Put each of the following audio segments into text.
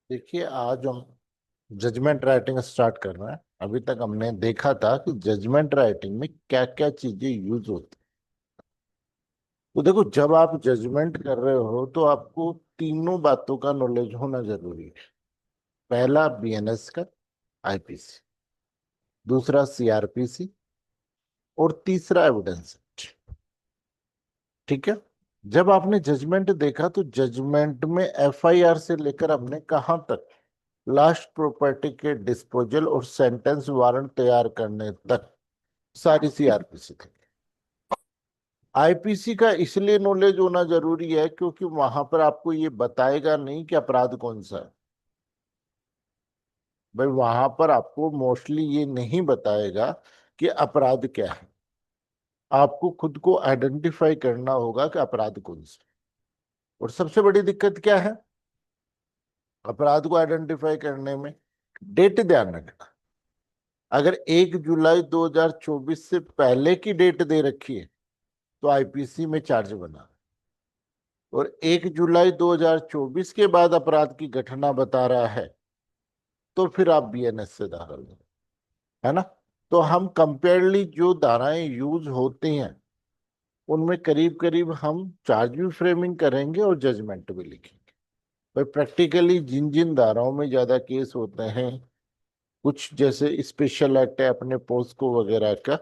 देखिए, आज हम जजमेंट राइटिंग स्टार्ट कर रहे हैं। अभी तक हमने देखा था कि जजमेंट राइटिंग में क्या क्या चीजें यूज होती। तो देखो, जब आप जजमेंट कर रहे हो तो आपको तीनों बातों का नॉलेज होना जरूरी है। पहला बीएनएस का, आईपीसी। दूसरा सीआरपीसी। और तीसरा एविडेंस। ठीक है। जब आपने जजमेंट देखा तो जजमेंट में एफआईआर से लेकर हमने कहाँ तक, लास्ट प्रॉपर्टी के डिस्पोजल और सेंटेंस वारंट तैयार करने तक सारी सीआरपीसी थी। आईपीसी का इसलिए नॉलेज होना जरूरी है क्योंकि वहां पर आपको ये बताएगा नहीं कि अपराध कौन सा है। भाई, वहां पर आपको मोस्टली ये नहीं बताएगा कि अपराध क्या है। आपको खुद को आइडेंटिफाई करना होगा कि अपराध कौन सा है। और सबसे बड़ी दिक्कत क्या है अपराध को आइडेंटिफाई करने में? डेट ध्यान रखना। अगर 1 जुलाई 2024 से पहले की डेट दे रखी है तो आईपीसी में चार्ज बना। और 1 जुलाई 2024 के बाद अपराध की घटना बता रहा है तो फिर आप बीएनएस से धारा लें। है ना? तो हम कंपेयरली जो धाराएं यूज होती हैं उनमें करीब करीब हम चार्ज भी फ्रेमिंग करेंगे और जजमेंट भी लिखेंगे। पर प्रैक्टिकली जिन जिन धाराओं में ज्यादा केस होते हैं, कुछ जैसे स्पेशल एक्ट है अपने पोस्को वगैरह का,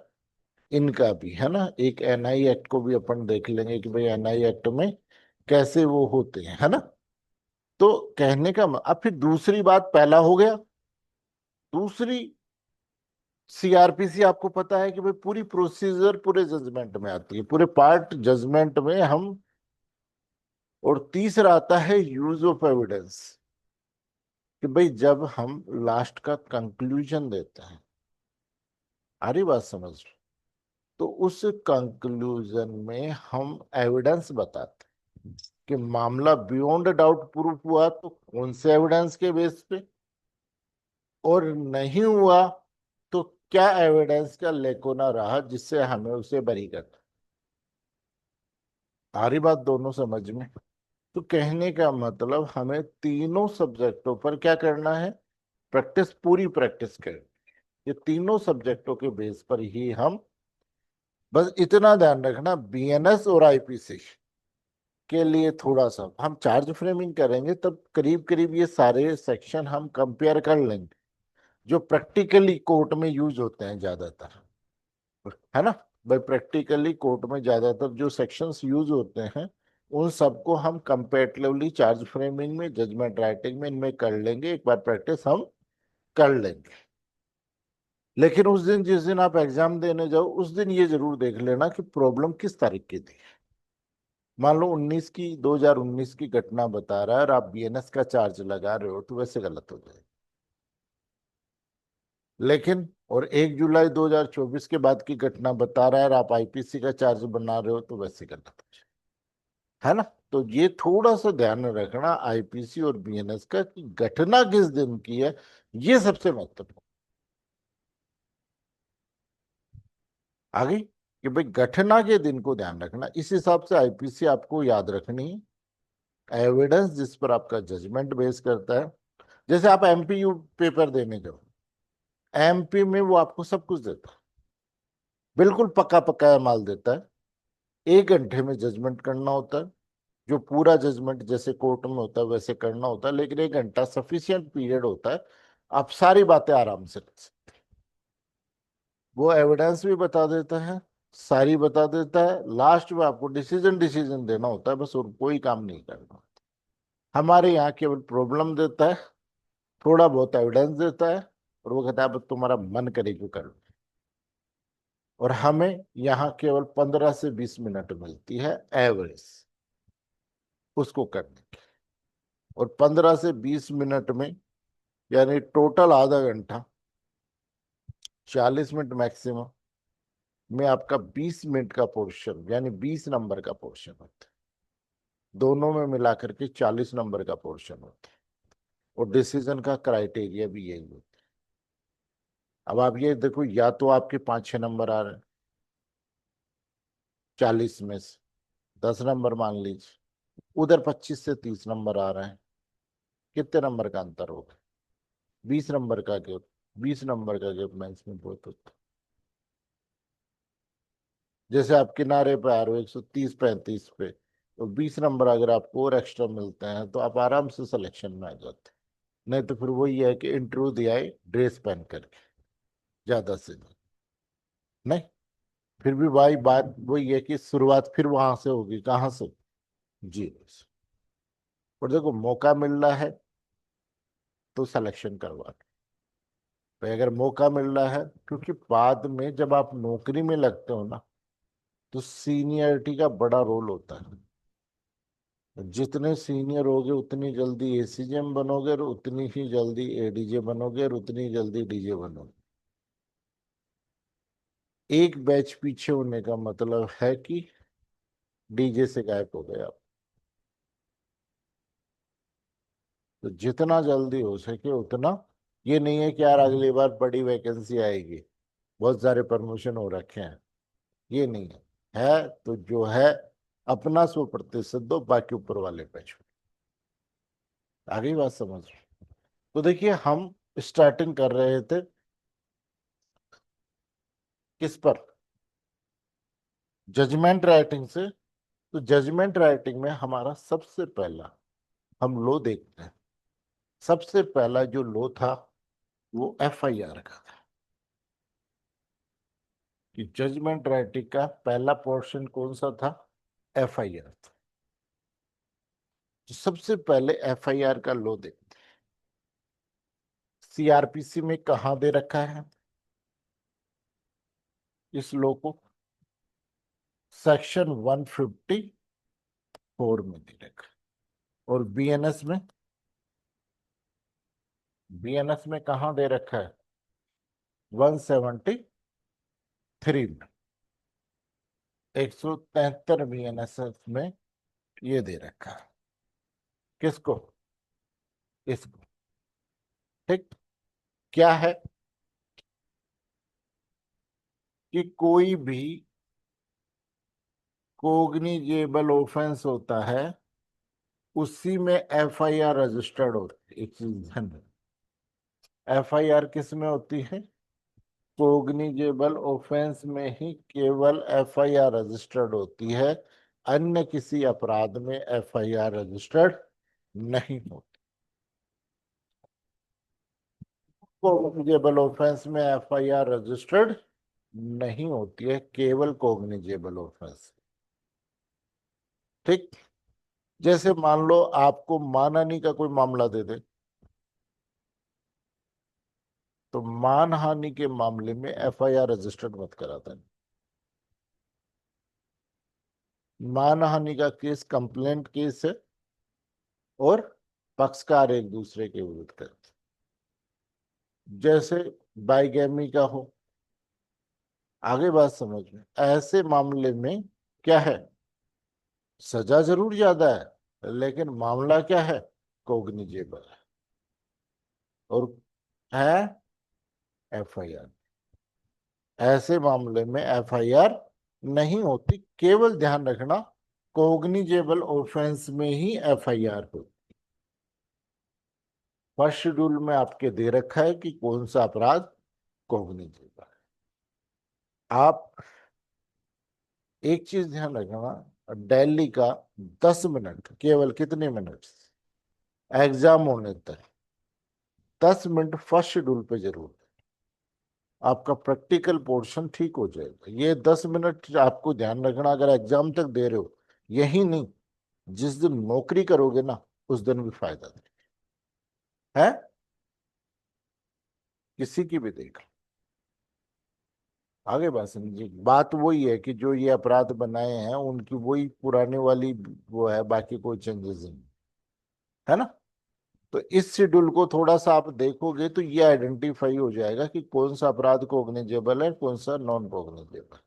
इनका भी है ना, एक एनआई एक्ट को भी अपन देख लेंगे कि भाई एनआई एक्ट में कैसे वो होते हैं। है ना? तो कहने का अब फिर दूसरी बात, पहला हो गया। दूसरी, सीआरपीसी आपको पता है कि भाई पूरी प्रोसीजर पूरे जजमेंट में आती है, पूरे पार्ट जजमेंट में हम। और तीसरा आता है यूज ऑफ एविडेंस, कि भाई जब हम लास्ट का कंक्लूजन देते हैं, आ रही बात समझ रहे हो? तो उस कंक्लूजन में हम एविडेंस बताते हैं कि मामला बियॉन्ड डाउट प्रूफ हुआ तो कौन से एविडेंस के बेस पे, और नहीं हुआ तो क्या एविडेंस का लेकोना रहा जिससे हमें उसे बरी करना। आ रही बात दोनों समझ में? तो कहने का मतलब हमें तीनों सब्जेक्टों पर क्या करना है, प्रैक्टिस, पूरी प्रैक्टिस करनी। ये तीनों सब्जेक्टों के बेस पर ही हम, बस इतना ध्यान रखना, बीएनएस और आईपीसी के लिए थोड़ा सा हम चार्ज फ्रेमिंग करेंगे तब करीब करीब ये सारे सेक्शन हम कंपेयर कर लेंगे जो प्रैक्टिकली कोर्ट में यूज होते हैं ज्यादातर। है ना? भाई, प्रैक्टिकली कोर्ट में ज्यादातर जो सेक्शंस यूज होते हैं उन सबको हम कंपेरेटिवली चार्ज फ्रेमिंग में, जजमेंट राइटिंग में, इनमें कर लेंगे। एक बार प्रैक्टिस हम कर लेंगे। लेकिन उस दिन, जिस दिन आप एग्जाम देने जाओ, उस दिन ये जरूर देख लेना कि प्रॉब्लम किस तारीख की थी। मान लो 2019 की घटना बता रहा है और आप बीएनएस का चार्ज लगा रहे हो तो वैसे गलत हो जाएगा। लेकिन और 1 जुलाई 2024 के बाद की घटना बता रहा है और आप आईपीसी का चार्ज बना रहे हो तो वैसे गलत हो जाएगा। है ना? तो ये थोड़ा सा ध्यान रखना आईपीसी और बीएनएस का कि घटना किस दिन की है। ये सबसे महत्वपूर्ण। आगे, कि भाई घटना के दिन को ध्यान रखना, इस हिसाब से आईपीसी आपको याद रखनी है। एविडेंस जिस पर आपका जजमेंट बेस करता है। जैसे आप एमपीयू पेपर देने जाओ, एमपी में वो आपको सब कुछ देता है, बिल्कुल पक्का पक्का माल देता है। 1 घंटे में जजमेंट करना होता है, जो पूरा जजमेंट जैसे कोर्ट में होता है वैसे करना होता है, लेकिन 1 घंटा सफिशियंट पीरियड होता है। आप सारी बातें आराम से कर सकते। वो एविडेंस भी बता देता है, सारी बता देता है। लास्ट में आपको डिसीजन डिसीजन देना होता है बस, और कोई काम नहीं करना। हमारे यहाँ केवल प्रॉब्लम देता है, थोड़ा बहुत एविडेंस देता है, और वो कहता है बस तुम्हारा मन करे जो कर लो। और हमें यहाँ केवल 15 से 20 मिनट मिलती है एवरेज उसको करने की। और 15 से 20 मिनट में, यानी टोटल आधा घंटा, 40 मिनट मैक्सिमम में आपका 20 मिनट का पोर्शन, यानी 20 नंबर का पोर्शन होता है। दोनों में मिलाकर के 40 नंबर का पोर्शन होता है। और डिसीजन का क्राइटेरिया भी यही होता है। अब आप ये देखो, या तो आपके 5-6 नंबर आ रहे हैं 40 में से, 10 नंबर मान लीजिए, उधर 25 से 30 नंबर आ रहे हैं, कितने नंबर का अंतर होगा? 20 नंबर का गैप। 20 नंबर का गैप मेंस में बहुत होता है। जैसे आप किनारे पे आ रहे हो 130-135 पे, तो 20 नंबर अगर आपको और एक्स्ट्रा मिलते हैं तो आप आराम से सिलेक्शन में आ जाते हैं। नहीं तो फिर वही है कि इंटरव्यू दिया है ड्रेस पहन करके, ज्यादा से ज्यादा। नहीं, फिर भी भाई बात वही है कि शुरुआत फिर वहां से होगी, कहाँ से? जी। और देखो, मौका मिल रहा है तो सिलेक्शन करवा। तो अगर मौका मिल रहा है, क्योंकि बाद में जब आप नौकरी में लगते हो ना, तो सीनियरिटी का बड़ा रोल होता है। जितने सीनियर होगे उतनी जल्दी एसीजेम बनोगे, और उतनी ही जल्दी एडीजे बनोगे, और उतनी जल्दी डीजे बनोगे। एक बैच पीछे होने का मतलब है कि डीजे से गायब हो गए आप। तो जितना जल्दी हो सके उतना। ये नहीं है कि यार अगली बार बड़ी वैकेंसी आएगी, बहुत सारे प्रमोशन हो रखे हैं, ये नहीं है। है तो जो है, अपना 100% दो, बाकी ऊपर वाले पे छोड़ो। आगे बात समझ रहे हो? तो देखिए, हम स्टार्टिंग कर रहे थे किस पर? जजमेंट राइटिंग से। तो जजमेंट राइटिंग में हमारा सबसे पहला हम लो देखते हैं। सबसे पहला जो लो था वो एफआईआर का था। कि जजमेंट राइटिंग का पहला पोर्शन कौन सा था? एफआईआर था। तो सबसे पहले एफआईआर का लो देखते हैं। सीआरपीसी में कहाँ दे रखा है इस लो को? सेक्शन 154 में दे रखा है। और बीएनएस में, बीएनएस में कहाँ दे रखा है? 173 में। 173 बीएनएस में ये दे रखा है। किसको? इसको। ठीक। क्या है कि कोई भी कोग्निजेबल ऑफेंस होता है, उसी में एफआईआर रजिस्टर्ड होती है। एक चीज ध्यान रखना, एफआईआर किस में होती है? कोग्निजेबल ऑफेंस में ही केवल एफआईआर रजिस्टर्ड होती है। अन्य किसी अपराध में एफआईआर रजिस्टर्ड नहीं होती। कोग्निजेबल ऑफेंस में एफआईआर रजिस्टर्ड नहीं होती है, केवल कोग्निजेबल ऑफेंस। ठीक। जैसे मान लो आपको मानहानि का कोई मामला दे दे, तो मानहानि के मामले में एफआईआर रजिस्टर्ड मत कराता। मानहानि का केस कंप्लेंट केस है, और पक्षकार एक दूसरे के विरुद्ध करते। जैसे बाइगैमी का हो। आगे बात समझ में, ऐसे मामले में क्या है? सजा जरूर ज्यादा है, लेकिन मामला क्या है? कोग्निजेबल है। और है एफआईआर। ऐसे मामले में एफआईआर नहीं होती। केवल ध्यान रखना, कोग्निजेबल ऑफेंस में ही एफआईआर होती। फर्स्ट शेड्यूल में आपके दे रखा है कि कौन सा अपराध कोग्निजेबल है। आप एक चीज ध्यान रखना, दिल्ली का 10 मिनट, केवल कितने मिनट एग्जाम होने तक, 10 मिनट फर्स्ट शेड्यूल पे जरूर दें। आपका प्रैक्टिकल पोर्शन ठीक हो जाएगा। ये 10 मिनट आपको ध्यान रखना, अगर एग्जाम तक दे रहे हो, यही नहीं, जिस दिन नौकरी करोगे ना, उस दिन भी फायदा दे है। किसी की भी देख लो। आगे बात समझिए, बात वही है कि जो ये अपराध बनाए हैं उनकी वही पुराने वाली वो है, बाकी कोई चेंजेस नहीं है ना। तो इस शेड्यूल को थोड़ा सा आप देखोगे तो ये आइडेंटिफाई हो जाएगा कि कौन सा अपराध कोग्निजेबल है, कौन सा नॉन कोग्निजेबल।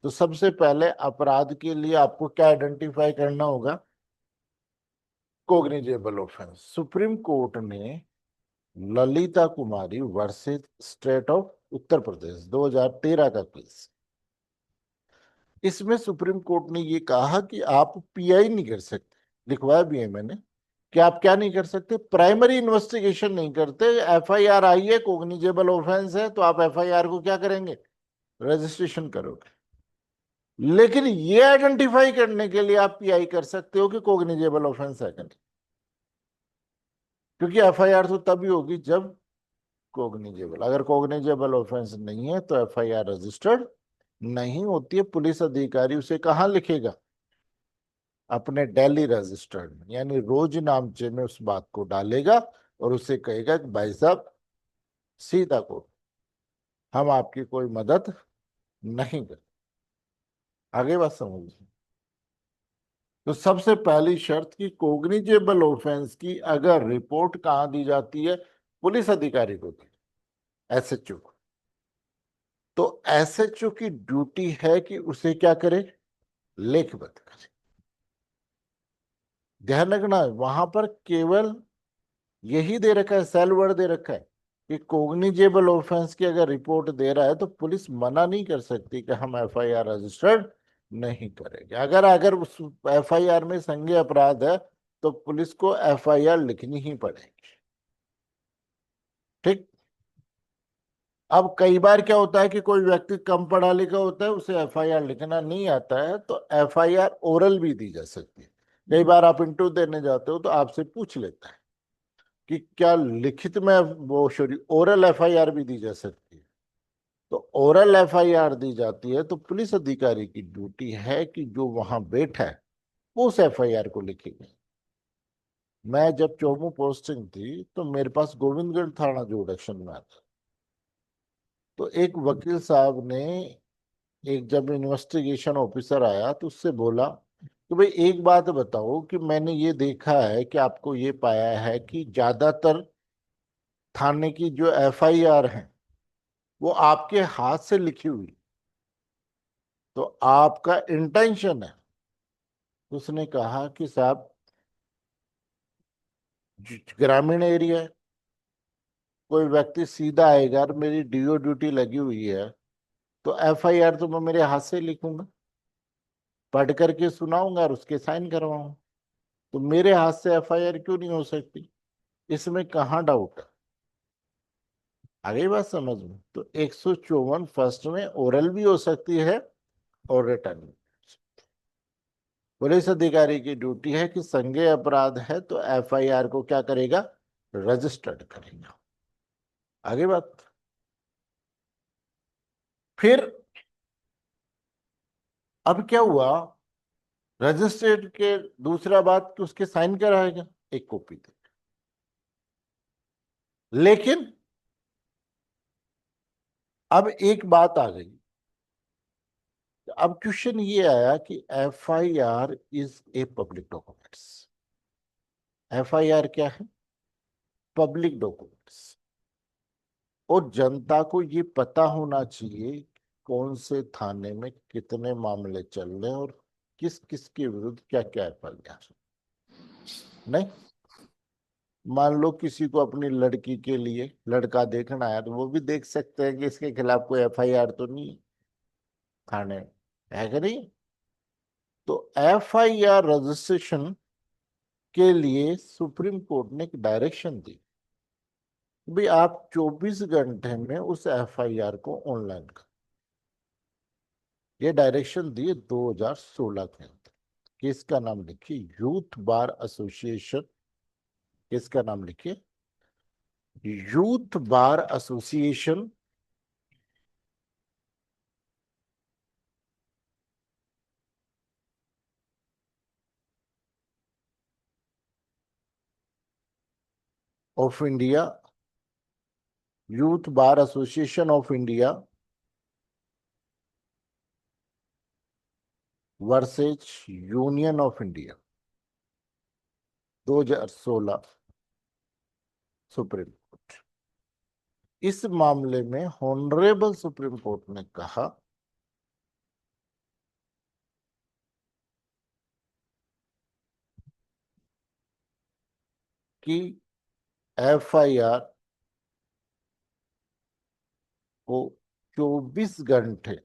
तो सबसे पहले अपराध के लिए आपको क्या आइडेंटिफाई करना होगा? Cognisable offence. सुप्रीम कोर्ट ने ललिता कुमारी वर्सेस स्टेट ऑफ उत्तर प्रदेश 2013 का केस, इसमें सुप्रीम कोर्ट ने ये कहा कि आप पीआई नहीं कर सकते, लिखवाया भी है मैंने, कि आप क्या नहीं कर सकते, प्राइमरी इन्वेस्टिगेशन नहीं करते। एफआईआर आई है, कोग्निजेबल ऑफेंस है, तो आप एफआईआर को क्या करेंगे, रजिस्ट्रेशन करोगे। लेकिन ये आइडेंटिफाई करने के लिए आप पीआई कर सकते हो कि कोग्निजेबल ऑफेंस है कि नहीं, क्योंकि एफआईआर तो तभी होगी जब कोग्निजेबल, अगर कोग्निजेबल ऑफेंस नहीं है तो एफआईआर रजिस्टर्ड नहीं होती है। पुलिस अधिकारी उसे कहाँ लिखेगा, अपने डेली रजिस्टर्ड में, यानी रोज नामचे में उस बात को डालेगा और उसे कहेगा कि भाई साहब सीधा को हम आपकी कोई मदद नहीं कर। आगे बात समझिए। तो सबसे पहली शर्त की कोग्निजेबल ऑफेंस की अगर रिपोर्ट कहाँ दी जाती है, पुलिस अधिकारी को दी, एसएचओ को। तो एसएचओ की ड्यूटी है कि उसे क्या करे, लेखबद्ध करे। ध्यान रखना वहां पर केवल यही दे रखा है, सेल वर्ड दे रखा है कि कोग्निजेबल ऑफेंस की अगर रिपोर्ट दे रहा है तो पुलिस मना नहीं कर सकती कि हम एफआईआर रजिस्टर्ड नहीं करेंगे। अगर अगर उस एफआईआर में संज्ञेय अपराध है तो पुलिस को एफआईआर लिखनी ही पड़ेगी। ठीक। अब कई बार क्या होता है कि कोई व्यक्ति कम पढ़ा लिखा होता है, उसे एफआईआर लिखना नहीं आता है, तो एफआईआर ओरल भी दी जा सकती है। कई बार आप इंटरव्यू देने जाते हो तो आपसे पूछ लेता है कि क्या लिखित में, वो सॉरी ओरल एफआईआर भी दी जा सकती है। तो ओरल एफआईआर दी जाती है तो पुलिस अधिकारी की ड्यूटी है कि जो वहां बैठा है वो उस एफआईआर को लिखेगा। मैं जब चौमू पोस्टिंग थी तो मेरे पास गोविंदगढ़ थाना जुडिक्शन में आता, तो एक वकील साहब ने, एक जब इन्वेस्टिगेशन ऑफिसर आया तो उससे बोला कि भाई एक बात बताओ कि मैंने ये देखा है कि आपको ये पाया है कि ज्यादातर थाने की जो एफआईआर है वो आपके हाथ से लिखी हुई, तो आपका इंटेंशन है। उसने कहा कि साहब ग्रामीण एरिया है, कोई व्यक्ति सीधा आएगा और मेरी डीओ ड्यूटी लगी हुई है तो एफआईआर तो मैं मेरे हाथ से लिखूंगा, पढ़ करके सुनाऊंगा और उसके साइन करवाऊंगा। तो मेरे हाथ से एफआईआर क्यों नहीं हो सकती, इसमें कहाँ डाउट है। आगे बात समझ में। तो 154 फर्स्ट में ओरल भी हो सकती है और रिटर्न भी। पुलिस अधिकारी की ड्यूटी है कि संज्ञेय अपराध है तो एफआईआर को क्या करेगा, रजिस्टर्ड करेगा। आगे बात। फिर अब क्या हुआ, रजिस्टर्ड के दूसरा बात कि उसके साइन कराएगा, एक कॉपी दे। लेकिन अब एक बात आ गई, अब क्वेश्चन ये आया कि FIR is a public documents. FIR क्या है, पब्लिक डॉक्यूमेंट्स। और जनता को ये पता होना चाहिए कौन से थाने में कितने मामले चल रहे हैं और किस किस के विरुद्ध क्या क्या एफआईआर। नहीं, मान लो किसी को अपनी लड़की के लिए लड़का देखना है तो वो भी देख सकते हैं कि इसके खिलाफ कोई एफआईआर तो नहीं है थाने में, है कि नहीं। तो एफआईआर रजिस्ट्रेशन के लिए सुप्रीम कोर्ट ने एक डायरेक्शन दी, भाई आप 24 घंटे में उस एफआईआर को ऑनलाइन कर। ये डायरेक्शन दिए 2016 के अंदर। किसका नाम लिखिए, यूथ बार एसोसिएशन। किसका नाम लिखिए, youth bar association of India, youth bar association of India versus union of India, 2016 supreme court. इस मामले में हॉनरेबल सुप्रीम कोर्ट ने कहा कि एफआईआर को 24 घंटे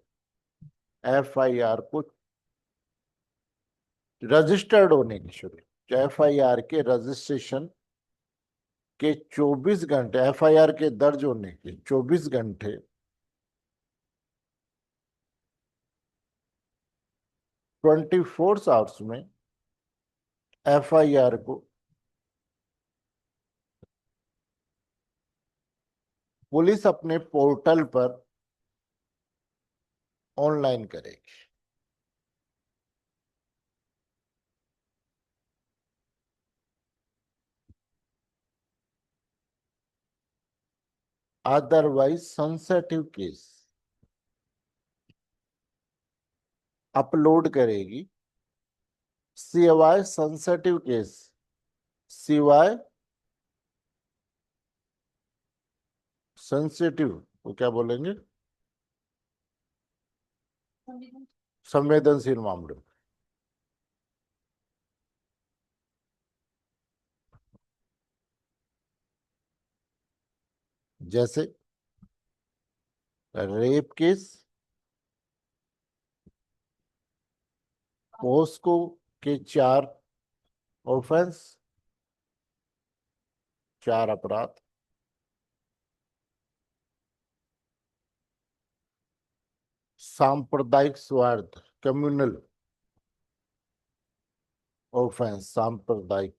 एफआईआर को रजिस्टर्ड होने की शुरू, एफआईआर के रजिस्ट्रेशन के 24 घंटे, एफआईआर के दर्ज होने के 24 घंटे 24 आवर्स में एफआईआर को पुलिस अपने पोर्टल पर ऑनलाइन करेगी। अदरवाइज सेंसिटिव केस अपलोड करेगी, सिवाय सेंसिटिव केस, सिवाय सेंसिटिव वो क्या बोलेंगे, संवेदनशील मामलों। जैसे रेप केस, पोस्को के 4 ऑफेंस, 4 अपराध, सांप्रदायिक स्वार्थ, कम्युनल ऑफेंस, सांप्रदायिक,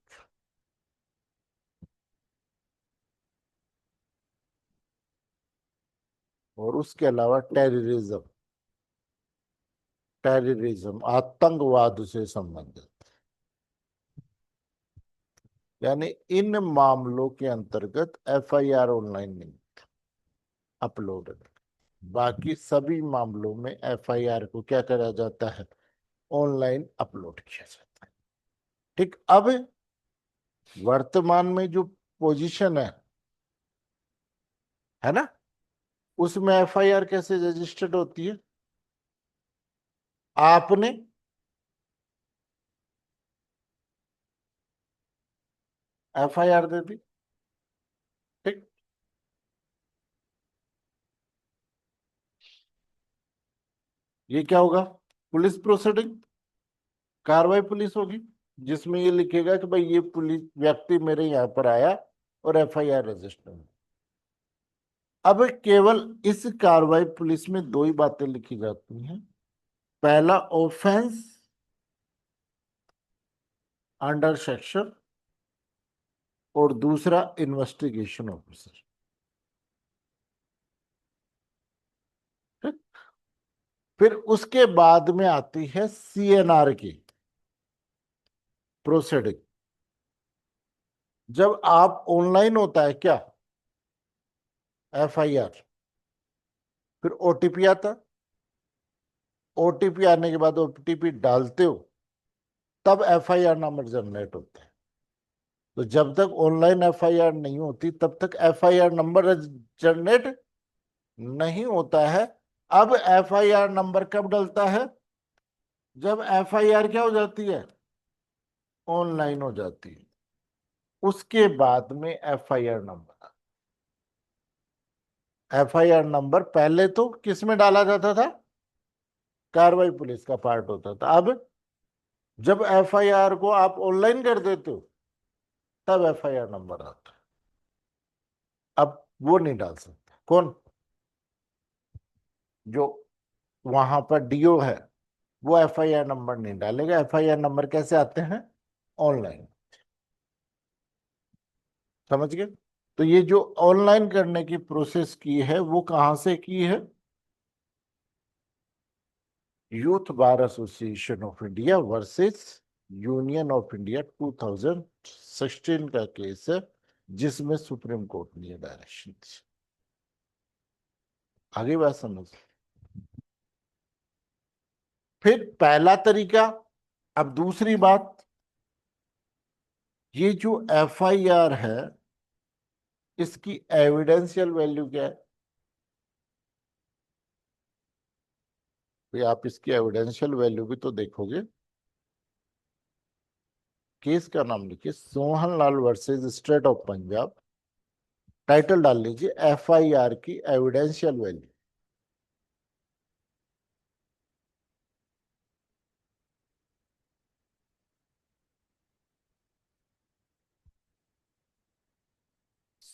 और उसके अलावा टेररिज्म, टेररिज्म आतंकवाद से संबंधित, यानी इन मामलों के अंतर्गत एफआईआर ऑनलाइन नहीं अपलोड है। बाकी सभी मामलों में एफआईआर को क्या करा जाता है, ऑनलाइन अपलोड किया जाता है। ठीक, अब वर्तमान में जो पोजीशन है ना, उसमें एफआईआर कैसे रजिस्टर्ड होती है, आपने एफआईआर दे दी, ठीक, ये क्या होगा, पुलिस प्रोसीडिंग, कार्रवाई पुलिस होगी, जिसमें ये लिखेगा कि भाई ये पुलिस व्यक्ति मेरे यहाँ पर आया और एफआईआर रजिस्टर। अब केवल इस कार्रवाई पुलिस में 2 ही बातें लिखी जाती हैं, पहला ऑफेंस अंडर सेक्शन, और दूसरा इन्वेस्टिगेशन ऑफिसर। फिर उसके बाद में आती है सीएनआर की प्रोसीडिंग। जब आप ऑनलाइन होता है क्या एफआईआर, फिर ओटीपी आता, ओटीपी आने के बाद ओटीपी डालते हो तब एफआईआर नंबर जनरेट होता है। तो जब तक ऑनलाइन एफआईआर नहीं होती तब तक एफआईआर नंबर जनरेट नहीं होता है। अब एफआईआर नंबर कब डलता है, जब एफआईआर क्या हो जाती है, ऑनलाइन हो जाती है। उसके बाद में एफआईआर नंबर, एफआईआर नंबर पहले तो किस में डाला जाता था, कार्रवाई पुलिस का पार्ट होता था। अब जब एफआईआर को आप ऑनलाइन कर देते हो तब एफआईआर नंबर आता है। अब वो नहीं डाल सकता कौन, जो वहां पर डीओ है, वो एफआईआर नंबर नहीं डालेगा। एफआईआर नंबर कैसे आते हैं, ऑनलाइन, समझ गए। तो ये जो ऑनलाइन करने की प्रोसेस की है वो कहां से की है, youth bar association of India versus Union of India 2016 का केस है, जिसमें सुप्रीम कोर्ट ने डायरेक्शन दी। आगे बात समझ। फिर पहला तरीका। अब दूसरी बात, ये जो एफआईआर है इसकी एविडेंशियल वैल्यू क्या है, तो आप इसकी एविडेंशियल वैल्यू भी तो देखोगे। केस का नाम लिखिए, Sohan Lal versus state of Punjab, title डाल लीजिए एफआईआर की evidential value.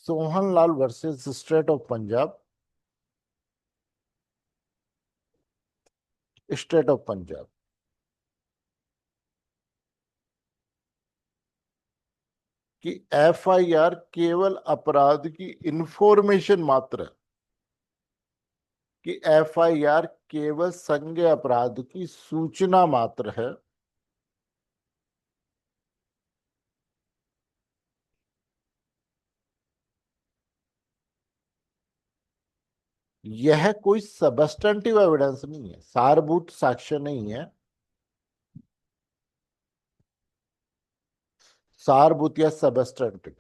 Sohan Lal versus state of Punjab, state of Punjab. कि एफआईआर केवल अपराध की इंफॉर्मेशन मात्र है, कि एफआईआर केवल संज्ञेय अपराध की सूचना मात्र है, यह कोई सबस्टेंटिव एविडेंस नहीं है, सारभूत साक्ष्य नहीं है, सारभूत या सबस्टेंटिव।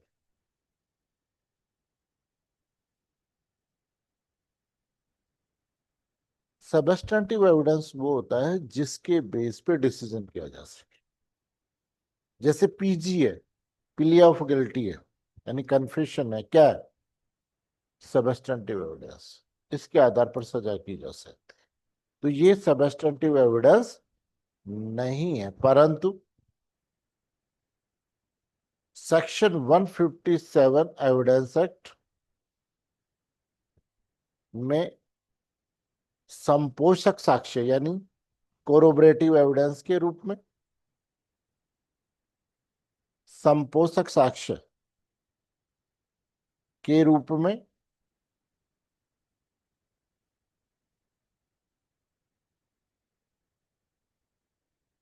सबस्टेंटिव एविडेंस वो होता है जिसके बेस पे डिसीजन किया जा सके। जैसे पीजी है, प्ली ऑफ गिल्टी है, यानी कन्फेशन है, क्या है? Substantive evidence. इसके आधार पर सजा की जा सकती है। तो ये सबस्टेंटिव एविडेंस नहीं है, परंतु सेक्शन 157 एविडेंस एक्ट में संपोषक साक्ष्य यानी कोरोबरेटिव एविडेंस के रूप में, संपोषक साक्ष्य के रूप में,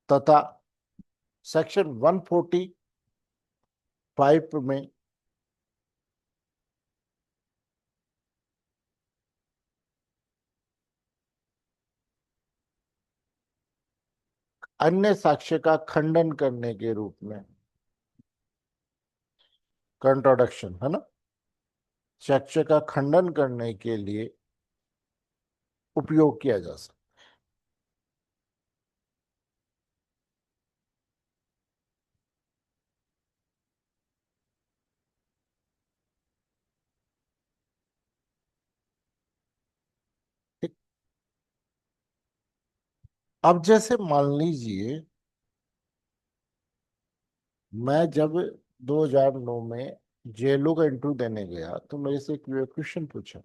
तथा सेक्शन 145 में अन्य साक्ष्य का खंडन करने के रूप में, कंट्रोडक्शन है ना, साक्ष्य का खंडन करने के लिए उपयोग किया जा सकता है। अब जैसे मान लीजिए मैं जब 2009 में जेलों का इंटरव्यू देने गया तो मेरे से एक क्वेश्चन पूछा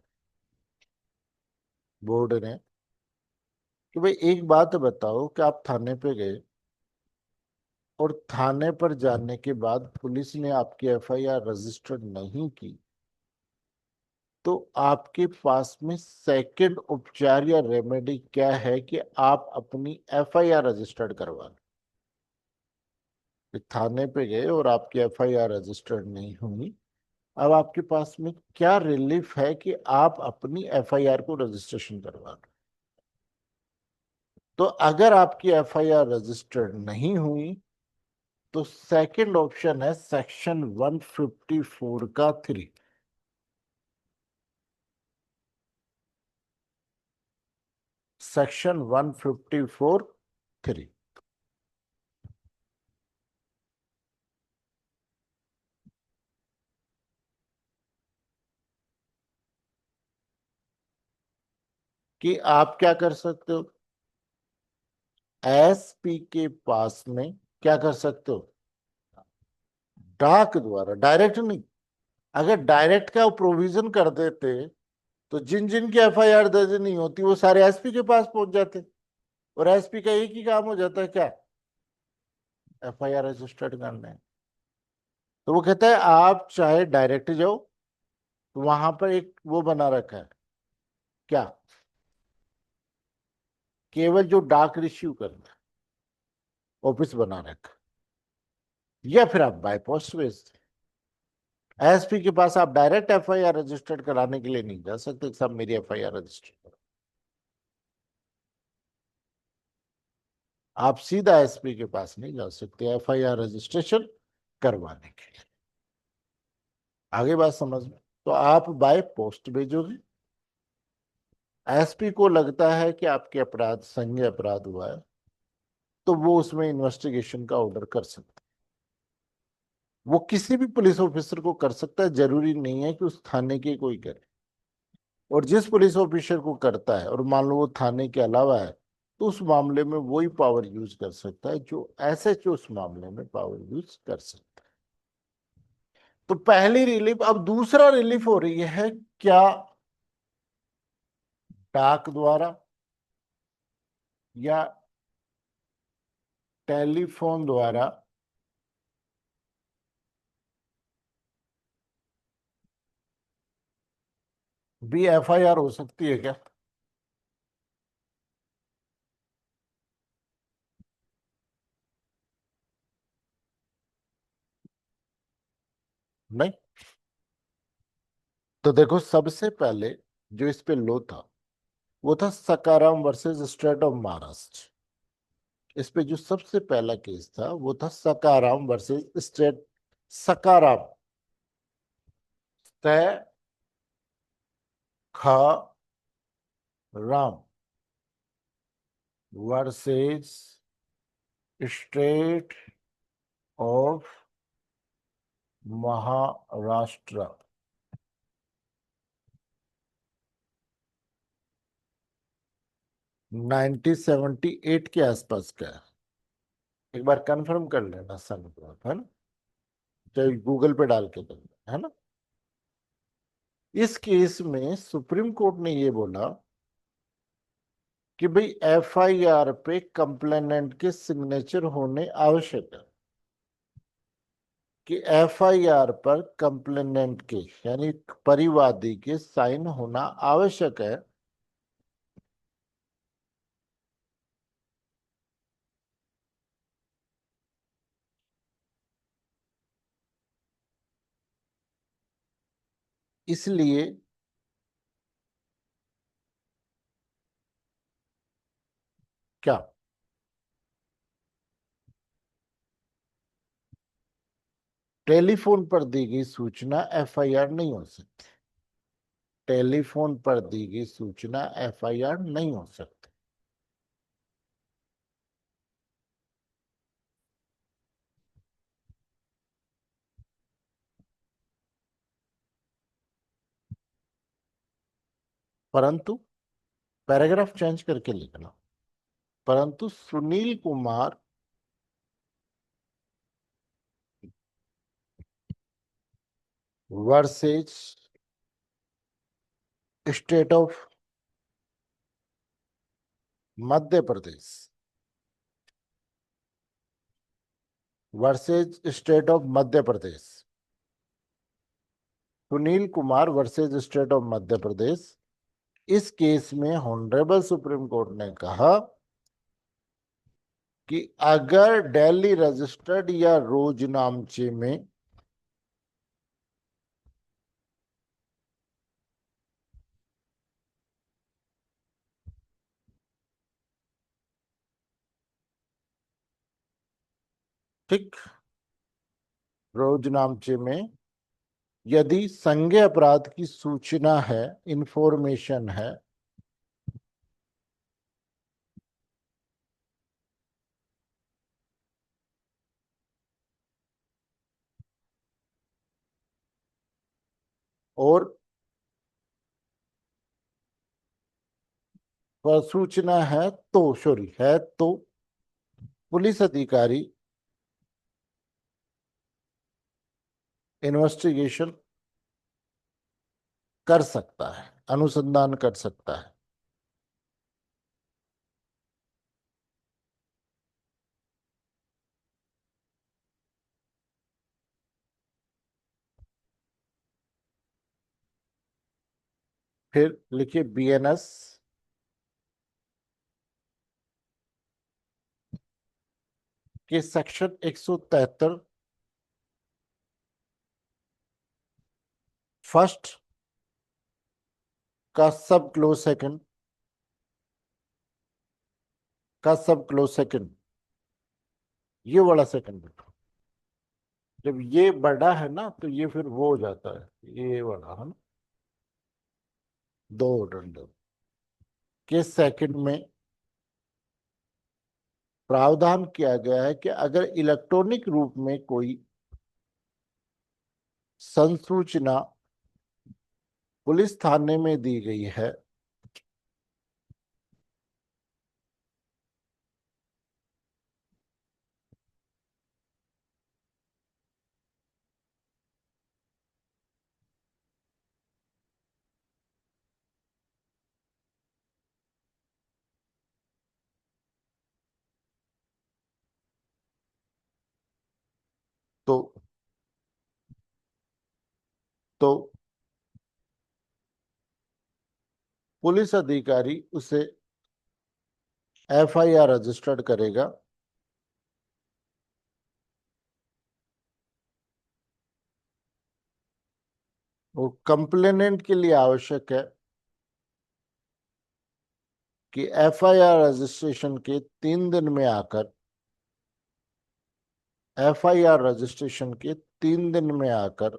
बोर्ड ने कि भाई एक बात बताओ कि आप थाने पे गए और थाने पर जाने के बाद पुलिस ने आपकी एफआईआर रजिस्टर नहीं की, तो आपके पास में सेकंड उपचार या रेमेडी क्या है कि आप अपनी एफआईआर रजिस्टर्ड करवा लें? कि थाने पे गए और आपकी एफआईआर रजिस्टर्ड नहीं हुई, अब आपके पास में क्या रिलीफ है कि आप अपनी एफआईआर को रजिस्ट्रेशन करवा लो? तो अगर आपकी एफआईआर रजिस्टर्ड नहीं हुई तो सेकंड ऑप्शन है सेक्शन 154 का 3, सेक्शन 154(3) कि आप क्या कर सकते हो, एसपी के पास में क्या कर सकते हो, डाक द्वारा, डायरेक्ट नहीं। अगर डायरेक्ट का प्रोविजन कर देते तो जिन जिन की एफआईआर दर्ज नहीं होती वो सारे एसपी के पास पहुंच जाते, और एसपी का एक ही काम हो जाता है, क्या? एफआईआर रजिस्टर्ड करना है। तो वो कहता है आप चाहे डायरेक्ट जाओ, तो वहां पर एक वो बना रखा है, क्या? केवल जो डाक रिसीव करना है, ऑफिस बना रखा है। या फिर आप बाय पोस्ट भेजते, एसपी के पास आप डायरेक्ट एफआईआर रजिस्टर्ड कराने के लिए नहीं जा सकते, साहब मेरी एफआईआर रजिस्टर्ड करो। आप सीधा एसपी के पास नहीं जा सकते एफआईआर रजिस्ट्रेशन करवाने के लिए। आगे बात समझ में? तो आप बाय पोस्ट भेजोगे, एसपी को लगता है कि आपके अपराध संज्ञेय अपराध हुआ है, तो वो उसमें इन्वेस्टिगेशन का ऑर्डर कर सकता है। वो किसी भी पुलिस ऑफिसर को कर सकता है, जरूरी नहीं है कि उस थाने के कोई करे। और जिस पुलिस ऑफिसर को करता है और मान लो वो थाने के अलावा है, तो उस मामले में वही पावर यूज कर सकता है जो एसएचओ उस मामले में पावर यूज कर सकता है। तो पहली रिलीफ, अब दूसरा रिलीफ हो रही है क्या? डाक द्वारा या टेलीफोन द्वारा भी एफआईआर हो सकती है क्या? नहीं। तो देखो, सबसे पहले जो इस पे लो था वो था Sakaram versus state of Maharashtra. इस पे जो सबसे पहला केस था वो था सकाराम वर्सेस स्टेट, सकाराम, तय, ख, Ram versus state of Maharashtra. 1978 के आसपास का है। एक बार कंफर्म कर लेना सन को, है ना? चाहे गूगल पे डाल के कर, है ना? इस केस में सुप्रीम कोर्ट ने ये बोला कि भाई एफआईआर पे कंप्लेनेंट के सिग्नेचर होने आवश्यक है, कि एफआईआर पर कंप्लेनेंट के यानी परिवादी के साइन होना आवश्यक है। इसलिए क्या टेलीफोन पर दी गई सूचना एफआईआर नहीं हो सकती? टेलीफोन पर दी गई सूचना एफआईआर नहीं हो सकती। परंतु पैराग्राफ चेंज करके लिखना, परंतु Sunil Kumar versus state of Madhya Pradesh, versus state of Madhya Pradesh, Sunil Kumar versus state of Madhya Pradesh. इस केस में ऑनरेबल सुप्रीम कोर्ट ने कहा कि अगर दिल्ली रजिस्टर्ड या रोजनामचे में ठीक, रोजनामचे में यदि संज्ञेय अपराध की सूचना है, इंफॉर्मेशन है, और सूचना है तो, सॉरी, है तो पुलिस अधिकारी इन्वेस्टिगेशन कर सकता है, अनुसंधान कर सकता है। फिर लिखिए बीएनएस के सेक्शन 173 फर्स्ट का सब क्लोज सेकंड, का सब क्लोज सेकंड, ये वाला सेकंड। जब ये बड़ा है ना तो ये फिर वो हो जाता है, ये वाला है ना, दो डंडे के सेकंड में प्रावधान किया गया है कि अगर इलेक्ट्रॉनिक रूप में कोई संसूचना पुलिस थाने में दी गई है तो पुलिस अधिकारी उसे एफआईआर रजिस्टर्ड करेगा। वो कंप्लेनेंट के लिए आवश्यक है कि एफआईआर रजिस्ट्रेशन के 3 दिन में आकर, एफआईआर रजिस्ट्रेशन के 3 दिन में आकर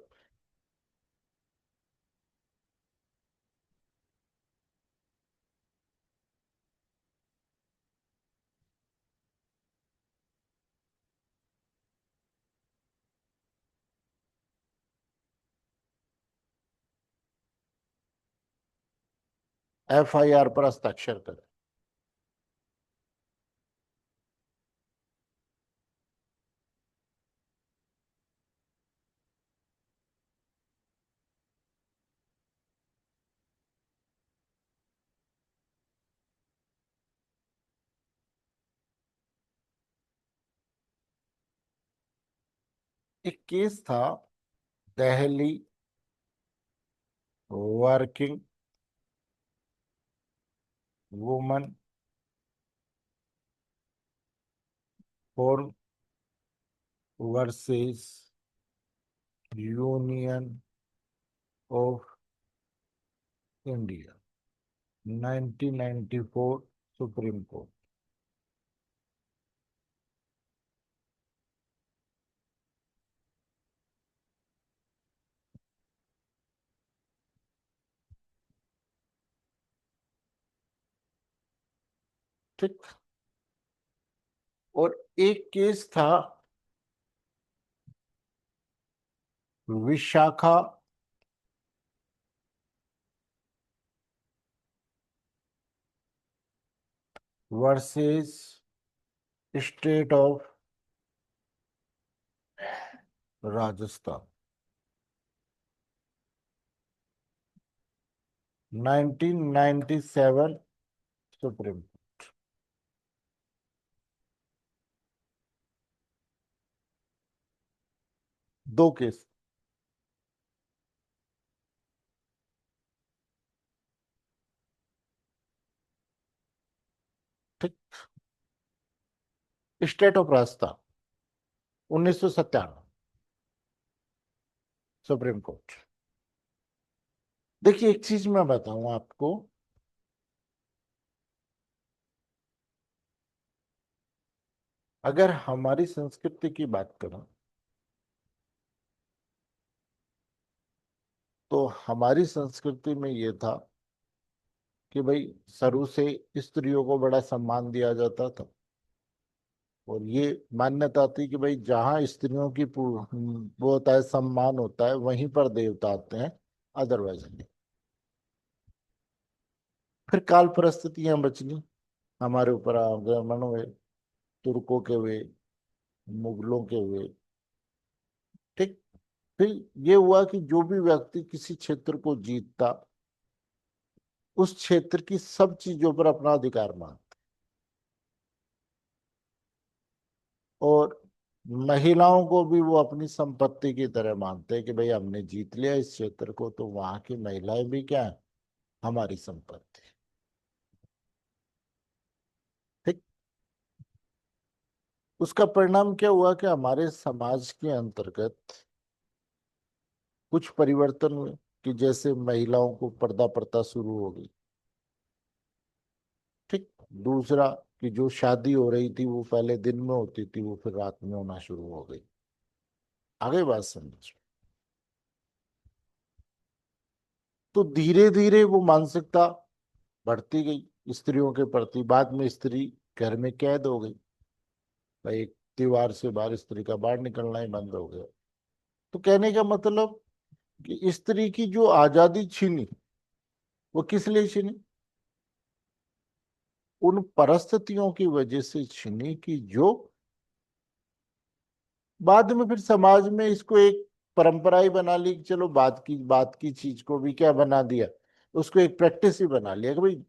एफआईआर पर हस्ताक्षर करे। एक केस था, Delhi working woman forum versus Union of India, 1994, supreme court. ठीक। और एक केस था, Vishakha versus state of Rajasthan, 1997, supreme. दो केस। ठीक। State of Rajasthan, 1997, supreme Court. देखिए, एक चीज मैं बताऊं आपको, अगर हमारी संस्कृति की बात करें तो हमारी संस्कृति में ये था कि भाई शुरू से स्त्रियों को बड़ा सम्मान दिया जाता था। और ये मान्यता थी कि भाई जहाँ स्त्रियों की वो होता है, सम्मान होता है, वहीं पर देवता आते हैं, अदरवाइज नहीं। फिर काल परिस्थितियां बचनी, हमारे ऊपर आक्रमण हुए, तुर्कों के हुए, मुगलों के हुए। ठीक। फिर ये हुआ कि जो भी व्यक्ति किसी क्षेत्र को जीतता, उस क्षेत्र की सब चीजों पर अपना अधिकार मानता। और महिलाओं को भी वो अपनी संपत्ति की तरह मानते हैं कि भाई हमने जीत लिया इस क्षेत्र को, तो वहां की महिलाएं भी क्या है, हमारी संपत्ति। ठीक। उसका परिणाम क्या हुआ कि हमारे समाज के अंतर्गत कुछ परिवर्तन हुए, कि जैसे महिलाओं को पर्दा प्रथा शुरू हो गई। ठीक। दूसरा, कि जो शादी हो रही थी वो पहले दिन में होती थी, वो फिर रात में होना शुरू हो गई। आगे बात समझ। तो धीरे धीरे वो मानसिकता बढ़ती गई स्त्रियों के प्रति। बाद में स्त्री घर में कैद हो गई भाई, एक दीवार से बाहर स्त्री का बाहर निकलना ही बंद हो गया। तो कहने का मतलब कि स्त्री की जो आजादी छीनी, वो किस लिए छीनी? उन परिस्थितियों की वजह से छीनी कि जो बाद में फिर समाज में इसको एक परंपरा ही बना ली कि चलो बात की चीज को भी क्या बना दिया, उसको एक प्रैक्टिस ही बना लिया कि भाई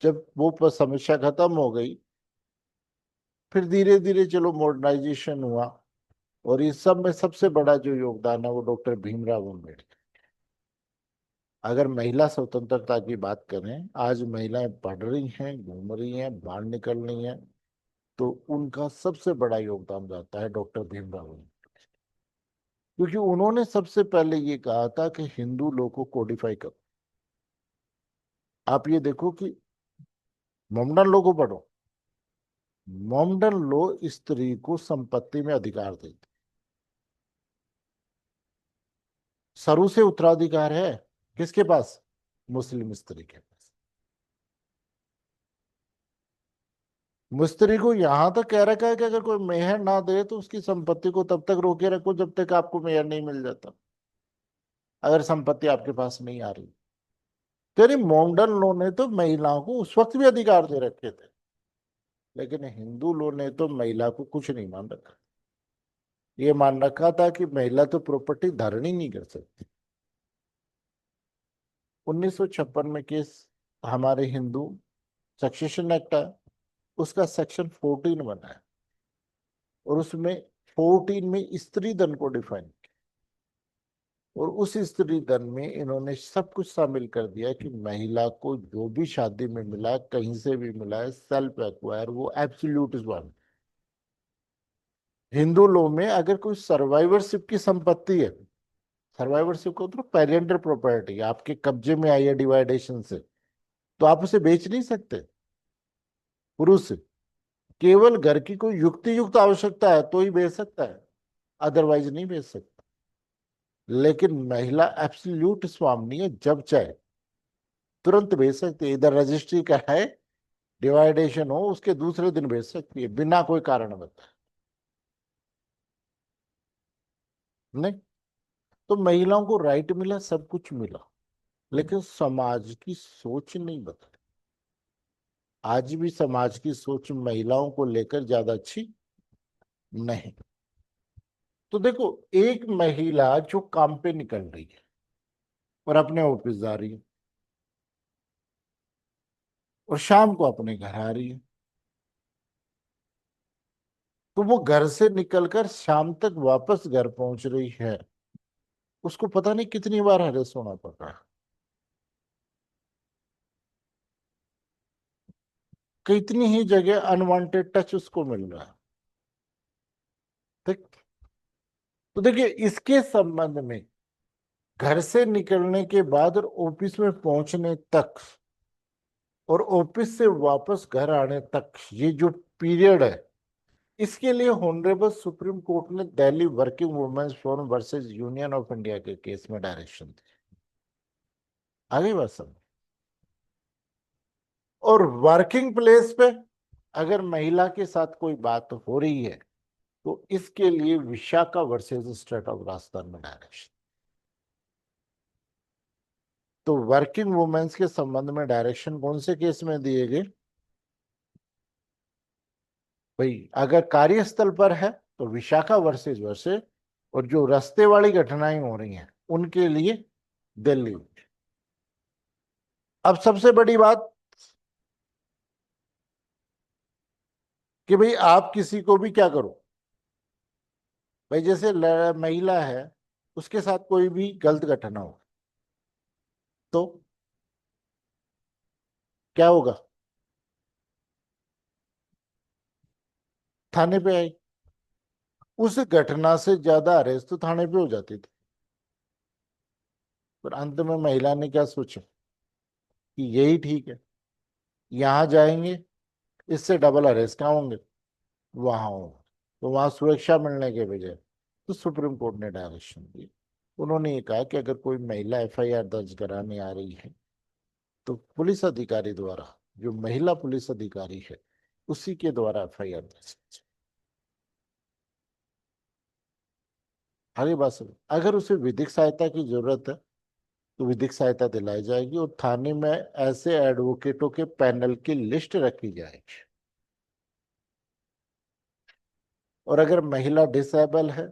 जब वो समस्या खत्म हो गई, फिर धीरे धीरे चलो मॉडर्नाइजेशन हुआ। और इस सब में सबसे बड़ा जो योगदान है वो डॉक्टर भीमराव अम्बेडकर। अगर महिला स्वतंत्रता की बात करें, आज महिलाएं पढ़ रही हैं, घूम रही हैं, बाहर निकल रही हैं, तो उनका सबसे बड़ा योगदान जाता है डॉक्टर भीमराव अम्बेडकर, क्योंकि उन्होंने सबसे पहले ये कहा था कि हिंदू लॉ को कोडिफाई करो। आप ये देखो कि मोमडन लॉ को पढ़ो। मोमडन लॉ स्त्री को संपत्ति में अधिकार देती, शुरू से उत्तराधिकार है किसके पास? मुस्लिम स्त्री के पास। मिस्त्री को यहां तक कह रखा है कि अगर कोई मेहर ना दे तो उसकी संपत्ति को तब तक रोके रखो जब तक आपको मेहर नहीं मिल जाता, अगर संपत्ति आपके पास नहीं आ रही। तेरी मोमडन लॉ ने तो महिलाओं को उस वक्त भी अधिकार दे रखे थे, लेकिन हिंदू लॉ ने तो महिला को कुछ नहीं मान रखा। ये मान रखा था कि महिला तो प्रॉपर्टी धारण ही नहीं कर सकती। 1956 में केस, हमारे हिंदू सक्सेशन एक्ट है, उसका सेक्शन 14 बना है, और उसमें 14 में स्त्री धन को डिफाइन, और उस स्त्री धन में इन्होंने सब कुछ शामिल कर दिया कि महिला को जो भी शादी में मिला है, कहीं से भी मिला है, सेल्फ एक्वायर, वो absolute is one. Hindu law में अगर कोई सर्वाइवरशिप की संपत्ति है, सर्वाइवरशिप को तो पेरेंटल प्रॉपर्टी आपके कब्जे में आई है डिवाइडेशन से, तो आप उसे बेच नहीं सकते। पुरुष केवल घर की कोई युक्ति युक्त आवश्यकता है तो ही बेच सकता है, अदरवाइज नहीं बेच सकता। लेकिन महिला एब्सोल्यूट स्वामिनी है, जब चाहे तुरंत भेज सकती है। इधर रजिस्ट्री का है, डिवाइडेशन हो, उसके दूसरे दिन भेज सकती है बिना कोई कारण बताए। नहीं, तो महिलाओं को राइट मिला, सब कुछ मिला, लेकिन समाज की सोच नहीं बदली। आज भी समाज की सोच महिलाओं को लेकर ज्यादा अच्छी नहीं। तो देखो, एक महिला जो काम पे निकल रही है और अपने ऑफिस जा रही है और शाम को अपने घर आ रही है, तो वो घर से निकलकर शाम तक वापस घर पहुंच रही है, उसको पता नहीं कितनी बार हरेस होना पड़ रहा है, कितनी ही जगह अनवांटेड टच उसको मिल रहा है। ठीक। तो देखिए, इसके संबंध में घर से निकलने के बाद और ऑफिस में पहुंचने तक और ऑफिस से वापस घर आने तक, ये जो पीरियड है, इसके लिए ऑनरेबल सुप्रीम कोर्ट ने Delhi working women's forum versus Union of India के केस में डायरेक्शन दी। आगे बात समझ। और वर्किंग प्लेस पे अगर महिला के साथ कोई बात हो रही है, तो इसके लिए Vishakha versus state of Rajasthan में डायरेक्शन। तो वर्किंग वुमेन्स के संबंध में डायरेक्शन कौन से केस में दिए गए? भाई, अगर कार्यस्थल पर है तो विशाखा वर्सेस वर्से, और जो रास्ते वाली घटनाएं हो रही हैं उनके लिए दिल्ली। अब सबसे बड़ी बात कि भाई आप किसी को भी क्या करो, भाई जैसे महिला है, उसके साथ कोई भी गलत घटना हो तो क्या होगा? थाने पे आई। उस घटना से ज्यादा अरेस्ट तो थाने पे हो जाती थी, पर अंत में महिला ने क्या सोचा कि यही ठीक है, यहाँ जाएंगे, इससे डबल अरेस्ट कहाँ होंगे, वहां होंगे, तो वहां सुरक्षा मिलने के बजाय, तो सुप्रीम कोर्ट ने डायरेक्शन दी। उन्होंने ये कहा कि अगर कोई महिला एफआईआर दर्ज कराने आ रही है, तो पुलिस अधिकारी द्वारा, जो महिला पुलिस अधिकारी है, उसी के द्वारा एफआईआर दर्ज। आगे बात सुनो, अगर उसे विधिक सहायता की जरूरत है तो विधिक सहायता दिलाई जाएगी, और थाने में ऐसे एडवोकेटों के पैनल की लिस्ट रखी जाएगी। और अगर महिला डिसेबल है,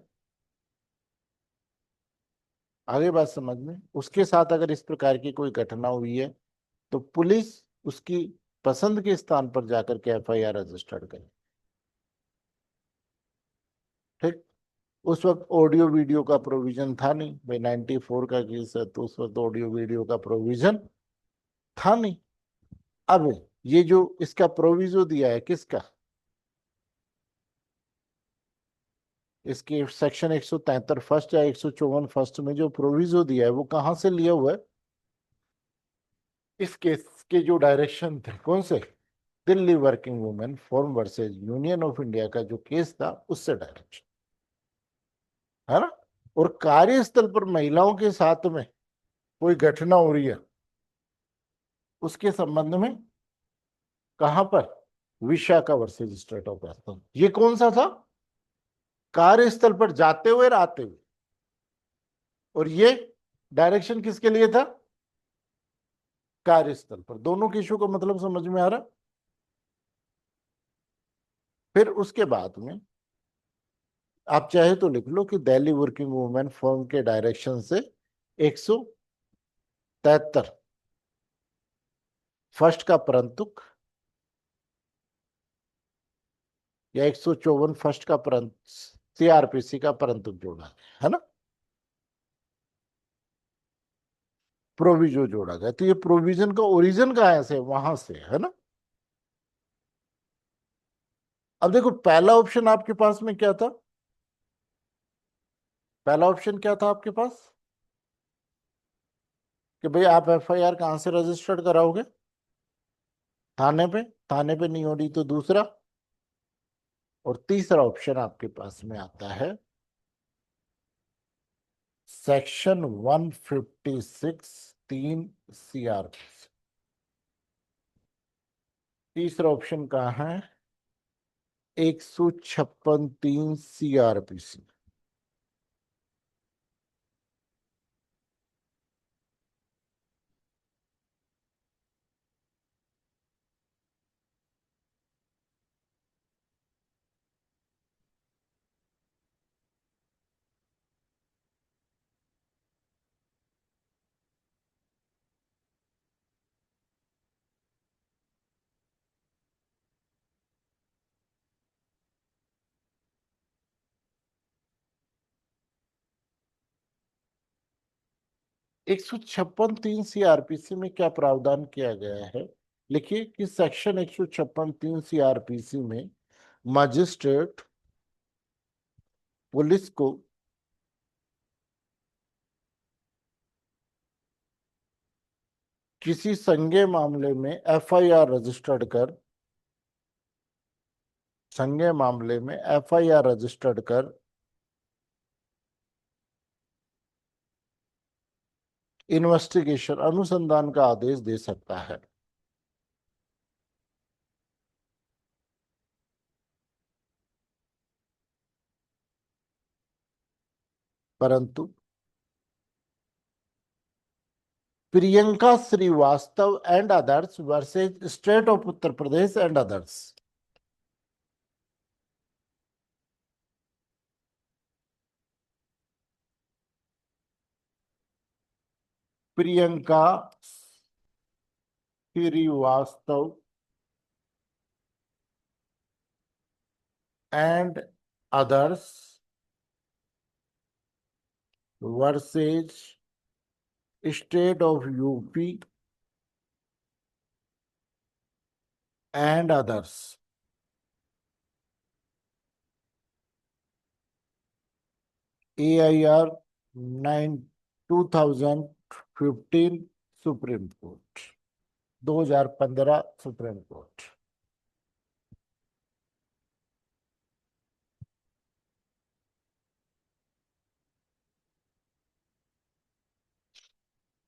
आगे बात समझ में, उसके साथ अगर इस प्रकार की कोई घटना हुई है, तो पुलिस उसकी पसंद के स्थान पर जाकर के एफआईआर रजिस्टर्ड करे। ठीक। उस वक्त ऑडियो वीडियो का प्रोविजन था नहीं भाई, 94 का केस है तो उस वक्त ऑडियो वीडियो का प्रोविजन था नहीं। अब ये जो इसका प्रोविजो दिया है किसका, इसके सेक्शन 173 फर्स्ट या 154 फर्स्ट में जो प्रोविजो दिया है वो कहाँ से लिया हुआ है, इस केस के जो डायरेक्शन थे कौन से, Delhi working women form versus union of India का जो केस था उससे डायरेक्शन, है ना। और कार्यस्थल पर महिलाओं के साथ में कोई घटना हो रही है उसके संबंध में, कहां पर, Vishakha versus state of Rajasthan. ये कौन सा था, कार्यस्थल पर जाते हुए और आते हुए, और ये डायरेक्शन किसके लिए था, कार्यस्थल पर। दोनों के इशू का मतलब समझ में आ रहा। फिर उसके बाद में आप चाहे तो लिख लो कि दिल्ली वर्किंग वुमेन फर्म के डायरेक्शन से 173 फर्स्ट का परंतुक या 154 फर्स्ट का परंत सीआरपीसी का परंतुक जोड़ा है ना, प्रोविजो जोड़ा गया। तो ये प्रोविजन का ओरिजिन कहाँ से, वहां से है ना। अब देखो पहला ऑप्शन आपके पास में क्या था, पहला ऑप्शन क्या था आपके पास कि भाई आप एफआईआर कहां से रजिस्टर्ड कराओगे, थाने पे, थाने पे नहीं हो रही तो दूसरा, और तीसरा ऑप्शन आपके पास में आता है सेक्शन 156 3 सीआरपीसी। तीसरा ऑप्शन कहाँ है, 156 3 सीआरपीसी। 156 3 सीआरपीसी में क्या प्रावधान किया गया है, लिखिए कि सेक्शन 156 3 सीआरपीसी में मजिस्ट्रेट पुलिस को किसी संज्ञेय मामले में एफआईआर रजिस्टर्ड कर, संज्ञेय मामले में एफआईआर रजिस्टर्ड कर इन्वेस्टिगेशन अनुसंधान का आदेश दे सकता है। परंतु Priyanka Shrivastava and others versus state of Uttar Pradesh and others, Priyanka Shrivastava and others versus state of UP and others, AIR 9 2015 Supreme Court, 2015 Supreme Court.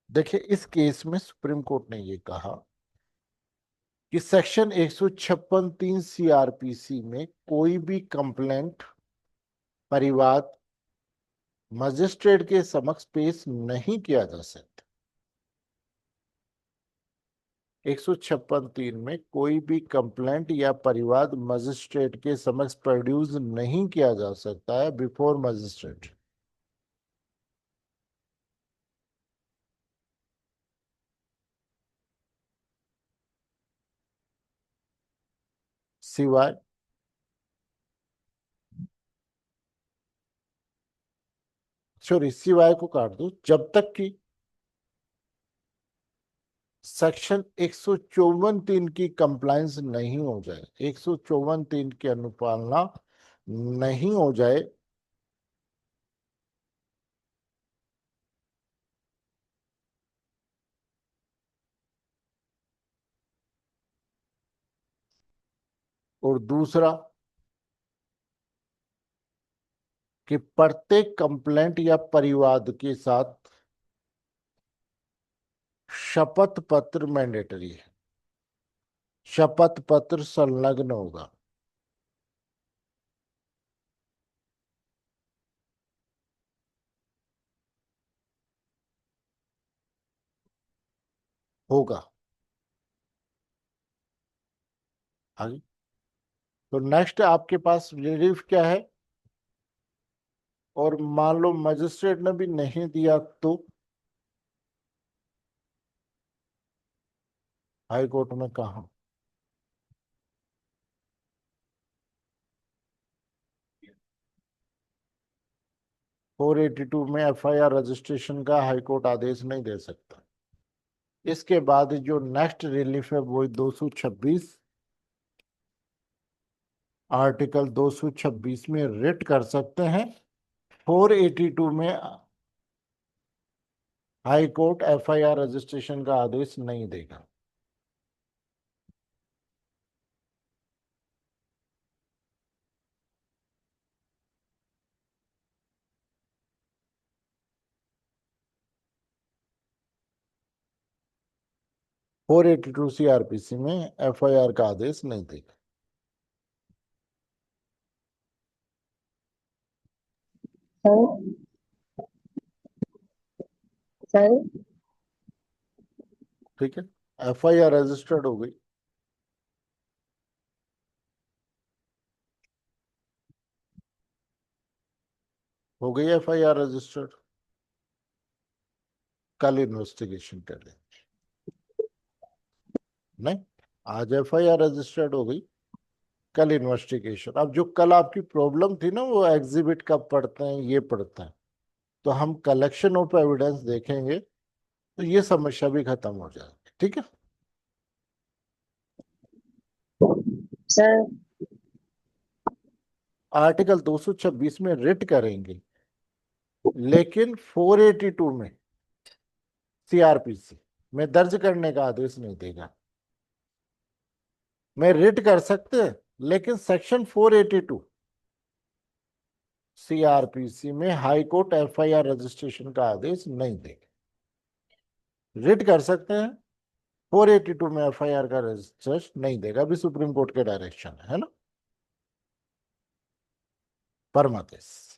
देखिए इस केस में सुप्रीम कोर्ट ने ये कहा कि सेक्शन 156 3 सीआरपीसी में कोई भी कंप्लेंट परिवाद मजिस्ट्रेट के समक्ष पेश नहीं किया जा सकता। 156 3 में कोई भी कंप्लेंट या परिवाद मजिस्ट्रेट के समक्ष प्रोड्यूस नहीं किया जा सकता है बिफोर मजिस्ट्रेट, सिवाय सॉरी, सिवाय को काट दो, जब तक कि सेक्शन 154(3) की कंप्लायंस नहीं हो जाए, 154(3) की अनुपालना नहीं हो जाए, और दूसरा कि प्रत्येक कंप्लेंट या परिवाद के साथ शपथ पत्र मैंडेटरी है, शपथ पत्र संलग्न होगा। होगा। आगे, तो नेक्स्ट आपके पास रिलीफ क्या है? और मान लो मजिस्ट्रेट ने भी नहीं दिया तो हाई कोर्ट में कहा? 482 में एफआईआर रजिस्ट्रेशन का हाई कोर्ट आदेश नहीं दे सकता। इसके बाद जो नेक्स्ट रिलीफ है वो 226, आर्टिकल 226 में रिट कर सकते हैं। 482 में हाई कोर्ट एफआईआर रजिस्ट्रेशन का आदेश नहीं देगा। फोर एटी टू सीआरपीसी में एफआईआर का आदेश नहीं देगा। सर। सर। ठीक है, एफआईआर रजिस्टर्ड हो गई। हो गई एफआईआर रजिस्टर्ड, कल इन्वेस्टिगेशन कर ले। नहीं, आज एफआईआर रजिस्टर्ड हो गई, कल इन्वेस्टिगेशन। अब जो कल आपकी प्रॉब्लम थी ना, वो एग्जिबिट कब पढ़ते हैं, ये पढ़ते हैं, तो हम कलेक्शन ऑफ एविडेंस देखेंगे, तो ये समस्या भी खत्म हो जाएगी। ठीक है। सर। आर्टिकल 226 में रिट करेंगे, लेकिन 482 में सीआरपीसी में दर्ज करने का आदेश नहीं देगा। मैं रिट कर सकते हैं, लेकिन सेक्शन 482 सीआरपीसी में हाई कोर्ट एफआईआर रजिस्ट्रेशन का आदेश नहीं देगा। रिट कर सकते हैं, 482 में एफआईआर का रजिस्ट्रेशन नहीं देगा, अभी सुप्रीम कोर्ट के डायरेक्शन है ना। परमादेश।